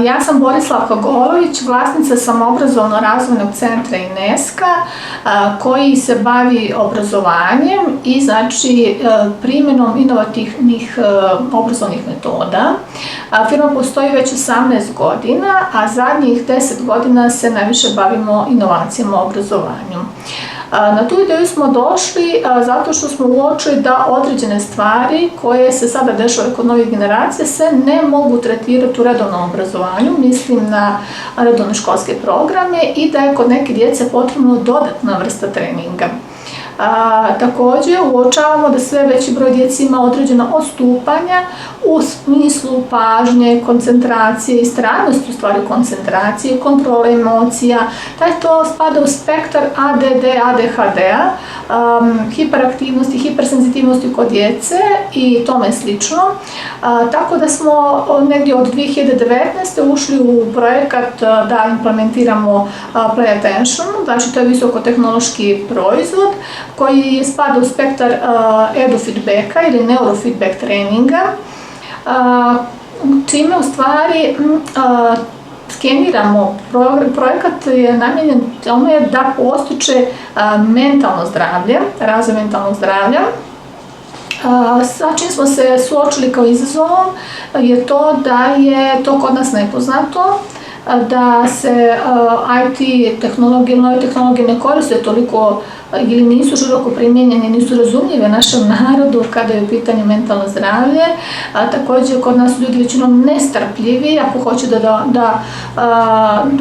Ja sam Borislavka Golović, vlasnica Samoobrazovno-razvojnog centra INESKA koji se bavi obrazovanjem i znači primjenom inovativnih obrazovnih metoda. Firma postoji već 18 godina, a zadnjih 10 godina se najviše bavimo inovacijama u obrazovanju. Na tu ideju smo došli zato što smo uočili da određene stvari koje se sada dešavaju kod novih generacija se ne mogu tretirati u redovnom obrazovanju, mislim na redovne školske programe, i da je kod neke djece potrebno dodatna vrsta treninga. Također uočavamo da sve veći broj djece ima određena odstupanja u smislu pažnje, koncentracije, istrajnosti u stvari koncentracije, kontrole emocija. To spada u spektar ADD, ADHD-a, hiperaktivnosti, hipersenzitivnosti kod djece i tome slično. Tako da smo negdje od 2019. ušli u projekat da implementiramo Play Attention, znači to je visokotehnološki proizvod koji spada u spektar edufeedbacka ili neurofeedback treninga, čime u stvari skeniramo. Projekat je namijenjen tome da postiče mentalno zdravlje, razvoj mentalnog zdravlja. Sa čim smo se suočili kao izazovom je to da je to kod nas nepoznato, da se IT tehnologije, nove tehnologije ne koriste toliko ili nisu široko primijenjene, nisu razumljive našem narodu kada je u pitanju mentalno zdravlje. Također kod nas ljudi većinom nestrpljivi, ako hoće da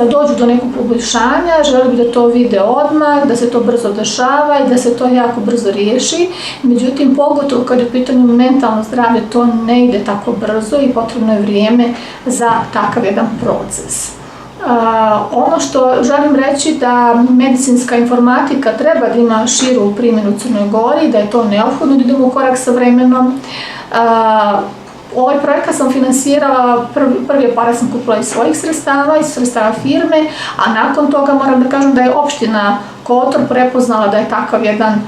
dođu do nekog poboljšanja, žele bi da to vide odmah, da se to brzo dešava i da se to jako brzo riješi. Međutim, pogotovo kad je u pitanju mentalno zdravlje, to ne ide tako brzo i potrebno je vrijeme za takav jedan proces. Ono što želim reći da medicinska informatika treba da ima širu primjenu u Crnoj Gori, da je to neophodno da idemo u korak sa vremenom. Ovaj projekat sam finansirala, prvi aparat sam kupila iz svojih sredstava, iz sredstava firme, a nakon toga moram da kažem da je opština Kotor prepoznala da je takav jedan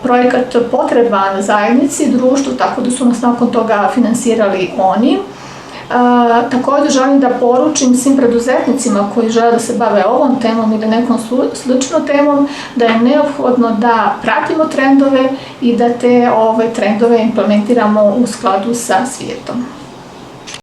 projekat potreban zajednici, društvu, tako da su nas nakon toga finansirali oni. Također želim da poručim svim preduzetnicima koji žele da se bave ovom temom ili nekom sličnom temom da je neophodno da pratimo trendove i da te trendove implementiramo u skladu sa svijetom.